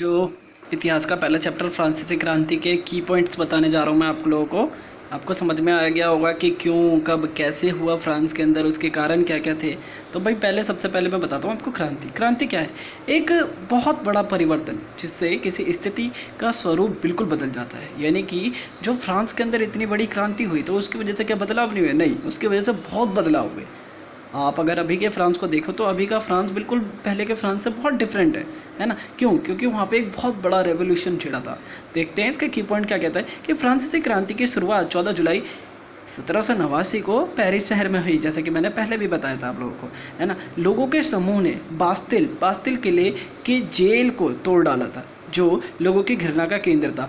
जो इतिहास का पहला चैप्टर फ्रांसीसी क्रांति के की पॉइंट्स बताने जा रहा हूँ मैं आप लोगों को। आपको समझ में आ गया होगा कि क्यों, कब, कैसे हुआ फ्रांस के अंदर, उसके कारण क्या क्या थे। तो भाई सबसे पहले मैं बताता हूँ आपको क्रांति क्या है। एक बहुत बड़ा परिवर्तन जिससे किसी स्थिति का स्वरूप बिल्कुल बदल जाता है। यानी कि जो फ्रांस के अंदर इतनी बड़ी क्रांति हुई तो उसकी वजह से क्या बदलाव नहीं हुए? नहीं, उसकी वजह से बहुत बदलाव हुए। आप अगर अभी के फ्रांस को देखो तो अभी का फ्रांस बिल्कुल पहले के फ्रांस से बहुत डिफरेंट है ना। क्यों? क्योंकि वहाँ पे एक बहुत बड़ा रेवोल्यूशन छिड़ा था। देखते हैं इसका की पॉइंट क्या कहता है कि फ्रांसीसी क्रांति की शुरुआत 14 जुलाई 1789 को पेरिस शहर में हुई, जैसे कि मैंने पहले भी बताया था आप लोगों को, है ना। लोगों के समूह ने बास्तिल किले की जेल को तोड़ डाला था, जो लोगों की घृणा का केंद्र था।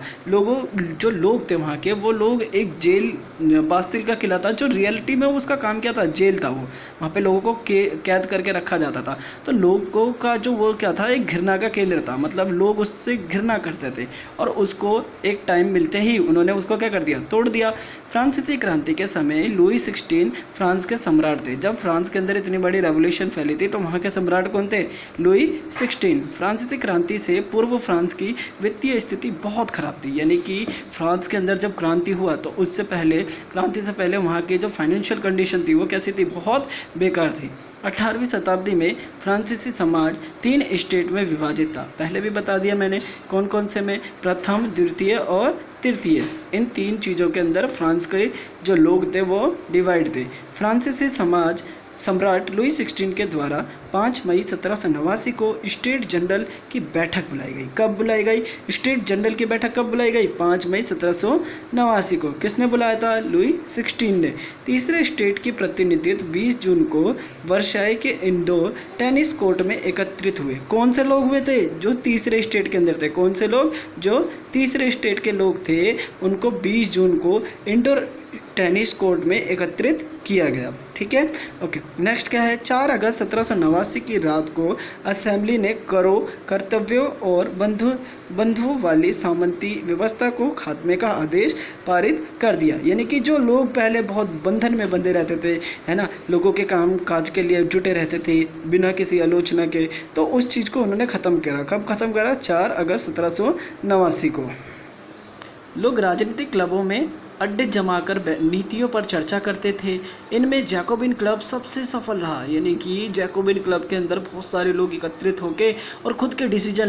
जो लोग थे वहाँ के, वो लोग एक जेल, बास्तिल का किला था जो रियलिटी में उसका काम क्या था, जेल था। वो वहाँ पे लोगों को कैद करके रखा जाता था। तो लोगों का जो वो क्या था, एक घृणा का केंद्र था। मतलब लोग उससे घृणा करते थे और उसको एक टाइम मिलते ही उन्होंने उसको क्या कर दिया, तोड़ दिया। फ्रांसीसी क्रांति के समय लुई 16 फ्रांस के सम्राट थे। जब फ्रांस के अंदर इतनी बड़ी रेवोल्यूशन फैली थी तो वहाँ के सम्राट कौन थे? लुई 16। फ्रांसीसी क्रांति से पूर्व फ्रांस की वित्तीय स्थिति बहुत खराब थी। यानी कि फ्रांस के अंदर जब क्रांति हुआ तो क्रांति से पहले वहाँ की जो फाइनेंशियल कंडीशन थी वो कैसी थी? बहुत बेकार थी। 18वीं शताब्दी में फ्रांसीसी समाज 3 स्टेट में विभाजित था। पहले भी बता दिया मैंने कौन कौन से में, प्रथम, द्वितीय और तृतीय। इन 3 चीज़ों के अंदर फ्रांस के जो लोग थे वो डिवाइड थे। फ्रांसीसी समाज सम्राट लुई 16 के द्वारा 5 मई 1789 को स्टेट जनरल की बैठक बुलाई गई। कब बुलाई गई? स्टेट जनरल की बैठक कब बुलाई गई? 5 मई 1789 को। किसने बुलाया था? लुई 16 ने। तीसरे स्टेट की प्रतिनिधित्व 20 जून को वर्साई के इंडोर टेनिस कोर्ट में एकत्रित हुए। कौन से लोग हुए थे? जो तीसरे स्टेट के अंदर थे। कौन से लोग? जो तीसरे स्टेट के लोग थे, उनको 20 जून को इंडोर टेनिस कोर्ट में एकत्रित किया गया। ठीक है, ओके। नेक्स्ट क्या है? 4 अगस्त 1789 की रात को असेंबली ने करों, कर्तव्यों और बंधुओं वाली सामंती व्यवस्था को खात्मे का आदेश पारित कर दिया। यानी कि जो लोग पहले बहुत बंधन में बंधे रहते थे, है ना, लोगों के काम काज के लिए जुटे रहते थे बिना किसी आलोचना के, तो उस चीज़ को उन्होंने ख़त्म करा। कब ख़त्म करा? 4 अगस्त 1789 को। लोग राजनीतिक क्लबों में अड्डे जमाकर नीतियों पर चर्चा करते थे। इनमें जैकोबिन क्लब सबसे सफल रहा। यानी कि जैकोबिन क्लब के अंदर बहुत सारे लोग एकत्रित होकर और खुद के डिसीजन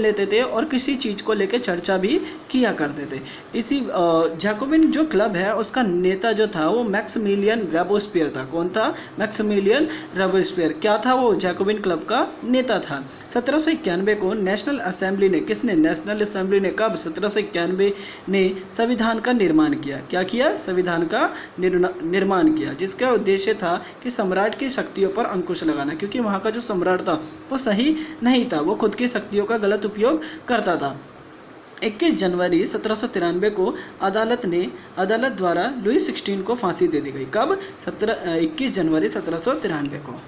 लेते थे और किसी चीज़ को लेकर चर्चा भी किया करते थे। इसी जैकोबिन जो क्लब है उसका नेता जो था वो मैक्सिमिलियन रोबेस्पियर था। कौन था? Maximilien Robespierre. क्या था वो? जैकोबिन क्लब का नेता था। 1791 को नेशनल असेंबली ने, किसने? नेशनल असेंबली ने। कब? 1791 ने संविधान का निर्माण किया। क्या किया? संविधान का निर्माण किया, जिसका उद्देश्य था कि सम्राट की शक्तियों पर अंकुश लगाना। क्योंकि वहाँ का जो सम्राट था वो सही नहीं था, वो खुद की शक्तियों का गलत उपयोग करता था। 21 जनवरी 1793 को अदालत द्वारा लुई 16 को फांसी दे दी गई। कब? 21 जनवरी 1793 को।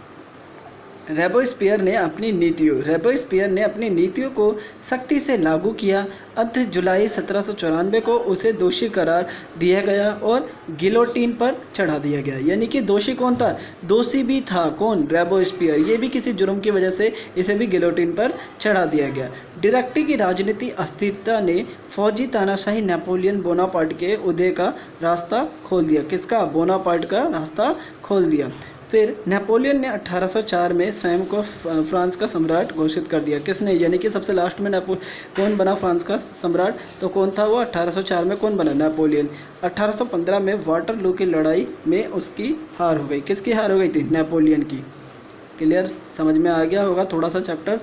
रोबेस्पियर ने अपनी नीतियों को सख्ती से लागू किया। 8 जुलाई 1794 को उसे दोषी करार दिया गया और गिलोटीन पर चढ़ा दिया गया। यानी कि दोषी कौन था? दोषी भी था। कौन? रोबेस्पियर। ये भी किसी जुर्म की वजह से इसे भी गिलोटीन पर चढ़ा दिया गया। डायरेक्टरी की राजनीति अस्थिरता ने फौजी तानाशाही नेपोलियन बोनापार्ट के उदय का रास्ता खोल दिया। किसका? बोनापार्ट का रास्ता खोल दिया। फिर नेपोलियन ने 1804 में स्वयं को फ्रांस का सम्राट घोषित कर दिया। किसने? यानी कि सबसे लास्ट में कौन बना फ्रांस का सम्राट? तो कौन था वो? 1804 में कौन बना? नेपोलियन। 1815 में वाटरलू की लड़ाई में उसकी हार हो गई। किसकी हार हो गई थी? नेपोलियन की। क्लियर? समझ में आ गया होगा थोड़ा सा चैप्टर।